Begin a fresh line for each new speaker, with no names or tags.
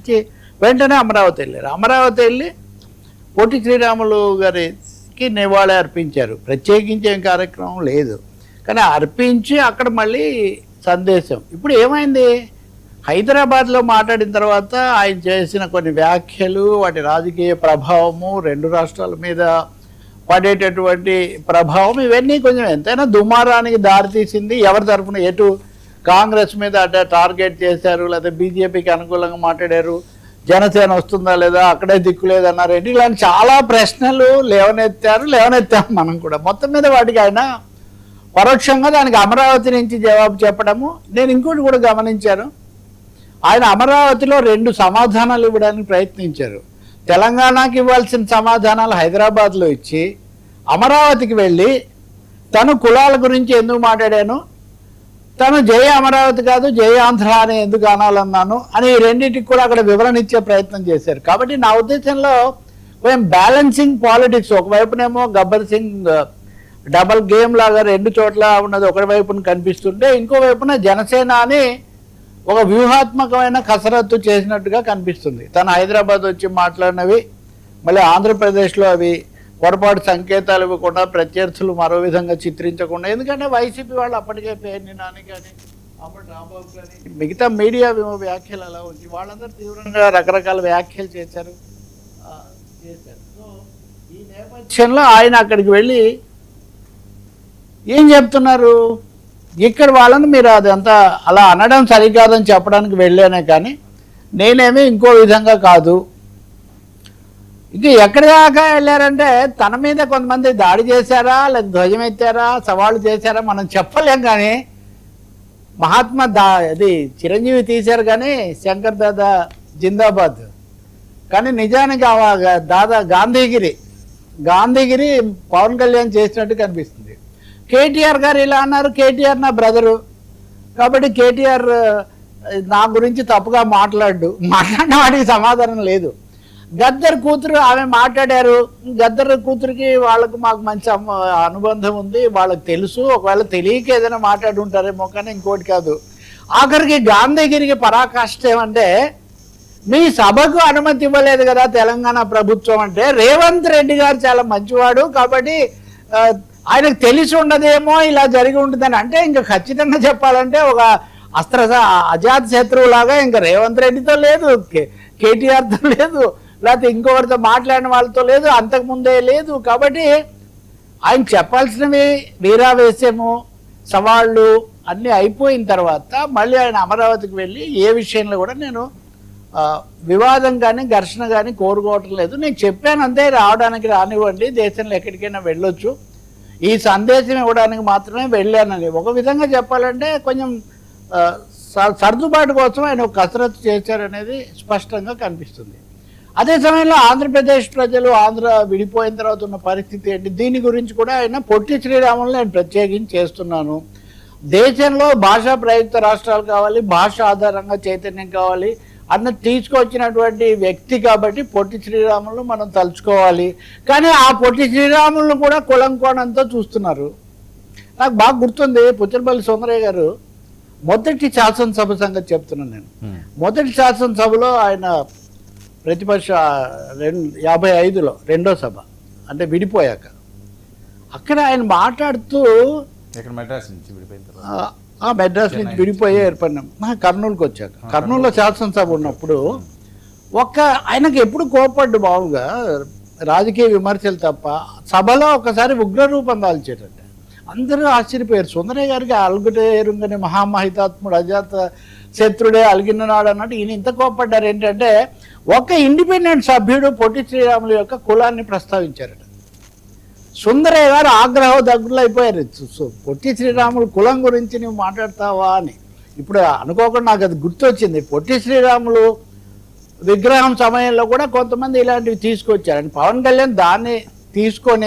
నుంచి వెంటనే అమరావతి వెళ్ళారు. అమరావతి వెళ్ళి పొట్టి శ్రీరాములు గారికి నివాళి అర్పించారు. ప్రత్యేకించి ఏం కార్యక్రమం లేదు, కానీ అర్పించి అక్కడ మళ్ళీ సందేశం. ఇప్పుడు ఏమైంది, హైదరాబాద్లో మాట్లాడిన తర్వాత ఆయన చేసిన కొన్ని వ్యాఖ్యలు, వాటి రాజకీయ ప్రభావము, రెండు రాష్ట్రాల మీద పడేటటువంటి ప్రభావం, ఇవన్నీ కొంచెం ఎంతైనా దుమారానికి దారితీసింది. ఎవరి తరఫున ఎటు కాంగ్రెస్ మీద అట్లా టార్గెట్ చేశారు, లేదా బీజేపీకి అనుకూలంగా మాట్లాడారు, జనసేన వస్తుందా లేదా, అక్కడే దిక్కు లేదన్నారు, ఇలాంటి చాలా ప్రశ్నలు లేవనెత్తాము మనం కూడా. మొత్తం మీద వాటికి ఆయన పరోక్షంగా దానికి అమరావతి నుంచి జవాబు చెప్పడము. నేను ఇంకోటి కూడా గమనించాను, ఆయన అమరావతిలో 2 సమాధానాలు ఇవ్వడానికి ప్రయత్నించారు. తెలంగాణకి ఇవ్వాల్సిన సమాధానాలు హైదరాబాద్లో ఇచ్చి, అమరావతికి వెళ్ళి తను కులాల గురించి ఎందుకు మాట్లాడాను, తను జయ అమరావతి కాదు జయ ఆంధ్ర అని ఎందుకు అనాలన్నాను అని రెండింటికి కూడా అక్కడ వివరణ ఇచ్చే ప్రయత్నం చేశారు. కాబట్టి నా ఉద్దేశంలో కొంచెం బ్యాలెన్సింగ్ పాలిటిక్స్, ఒకవైపునేమో గబ్బర్ సింగ్ డబల్ గేమ్ లాగా 2 చోట్ల ఉన్నది ఒక వైపున కనిపిస్తుంటే, ఇంకో వైపున జనసేన అని ఒక వ్యూహాత్మకమైన కసరత్తు చేసినట్టుగా కనిపిస్తుంది. తను హైదరాబాద్ వచ్చి మాట్లాడినవి మళ్ళీ ఆంధ్రప్రదేశ్లో అవి పొరపాటు సంకేతాలు ఇవ్వకుండా, ప్రత్యర్థులు మరో విధంగా చిత్రించకుండా, ఎందుకంటే వైసీపీ వాళ్ళు అప్పటికే పేర్ని నాని కానీ అప్పుడు రాంబాబు కానీ మిగతా మీడియా వ్యాఖ్యలు అలా వచ్చి వాళ్ళందరూ తీవ్రంగా రకరకాల వ్యాఖ్యలు చేశారు. సో ఈ నేపథ్యంలో ఆయన అక్కడికి వెళ్ళి ఏం చెప్తున్నారు, ఇక్కడ వాళ్ళని మీరు అదంతా అలా అనడం సరికాదని చెప్పడానికి వెళ్ళానే, కానీ నేనేమి ఇంకో విధంగా కాదు. ఇంకా ఎక్కడి దాకా వెళ్ళారంటే తన మీద కొంతమంది దాడి చేశారా, లేదా ధ్వజం ఎత్తారా, సవాళ్ళు చేశారా మనం చెప్పలేం. కానీ మహాత్మా అది చిరంజీవి తీశారు కానీ శంకర్ దాదా జిందాబాద్, కానీ నిజానికి దాదా గాంధీగిరి పవన్ కళ్యాణ్ చేసినట్టు కనిపిస్తుంది. కేటీఆర్ గారు ఇలా అన్నారు, కేటీఆర్ నా బ్రదరు కాబట్టి కేటీఆర్ నా గురించి తప్పుగా మాట్లాడిన వాడికి సమాధానం లేదు. గద్దర్ కూతురు ఆమె మాట్లాడారు, గద్దర్ కూతురికి వాళ్ళకు మాకు మంచి అనుబంధం ఉంది, వాళ్ళకి తెలుసు, ఒకవేళ తెలియక ఏదైనా మాట్లాడి ఉంటారేమో కానీ ఇంకోటి కాదు. ఆఖరికి గాంధీగిరికి పరాకాష్ట ఏమంటే, మీ సభకు అనుమతి ఇవ్వలేదు కదా తెలంగాణ ప్రభుత్వం అంటే, రేవంత్ రెడ్డి గారు చాలా మంచివాడు కాబట్టి ఆయనకు తెలిసి ఉండదేమో ఇలా జరిగి ఉంటుందని. అంటే ఇంకా ఖచ్చితంగా చెప్పాలంటే ఒక అజాత్ శత్రువులాగా ఇంకా రేవంత్ రెడ్డితో లేదు, కేటీఆర్తో లేదు, లేకపోతే ఇంకొకరితో మాట్లాడిన వాళ్ళతో లేదు, అంతకుముందే లేదు. కాబట్టి ఆయన చెప్పాల్సినవి వీరావేశము, సవాళ్ళు అన్నీ అయిపోయిన తర్వాత మళ్ళీ ఆయన అమరావతికి వెళ్ళి ఏ విషయంలో కూడా నేను వివాదం కానీ ఘర్షణ కానీ కోరుకోవటం లేదు, నేను చెప్పాను అంతే, రావడానికి రానివ్వండి, దేశంలో ఎక్కడికైనా వెళ్ళొచ్చు, ఈ సందేశం ఇవ్వడానికి మాత్రమే వెళ్ళానని ఒక విధంగా చెప్పాలంటే కొంచెం సర్దుబాటు కోసం ఆయన ఒక కసరత్తు చేశారనేది స్పష్టంగా కనిపిస్తుంది. అదే సమయంలో ఆంధ్రప్రదేశ్ ప్రజలు ఆంధ్ర విడిపోయిన తర్వాత ఉన్న పరిస్థితి ఏంటి, దీని గురించి కూడా ఆయన పొట్టి శ్రీరాములు నేను ప్రత్యేకించి చేస్తున్నాను. దేశంలో భాషా ప్రయుక్త రాష్ట్రాలు కావాలి, భాష ఆధారంగా చైతన్యం కావాలి అన్నది తీసుకొచ్చినటువంటి వ్యక్తి కాబట్టి పొట్టి శ్రీరాములు మనం తలుచుకోవాలి. కానీ ఆ పొట్టి శ్రీరాములను కూడా కులం కోణంతో చూస్తున్నారు. నాకు బాగా గుర్తుంది, పుచ్చలపల్లి సుందరయ్య గారు మొదటి శాసనసభ సంగతి చెప్తున్నాను నేను. మొదటి శాసనసభలో ఆయన ప్రతిపక్ష 55లో రెండో సభ అంటే విడిపోయాక, అక్కడ ఆయన మాట్లాడుతూ మెడ్రాస్ నుంచి విడిపోయి ఏర్పడినాం, కర్నూలుకి వచ్చాక, కర్నూలులో శాసనసభ ఉన్నప్పుడు ఆయనకి ఎప్పుడు కోపడ్డు బావుగా రాజకీయ విమర్శలు తప్ప, సభలో ఒకసారి ఉగ్రరూపం దాల్చేటంట. అందరూ ఆశ్చర్యపోయారు, సుందరయ్య గారికి అలుగుటేరుంగని మహామహితాత్ముడు అజాత శత్రుడే అలిగినాడు అన్నట్టు ఈయన ఇంత కోపడ్డారు. ఏంటంటే ఒక ఇండిపెండెంట్ సభ్యుడు పొట్టి శ్రీరాములు యొక్క కులాన్ని ప్రస్తావించారట. సుందరయ్య గారు ఆగ్రహం దగ్గరలో అయిపోయారు, పొట్టి శ్రీరాములు కులం గురించి నువ్వు మాట్లాడతావా అని. ఇప్పుడు అనుకోకుండా నాకు అది గుర్తొచ్చింది, పొట్టి శ్రీరాములు విగ్రహం సమయంలో కూడా కొంతమంది ఇలాంటివి తీసుకొచ్చారని, పవన్ కళ్యాణ్ దాన్ని తీసుకొని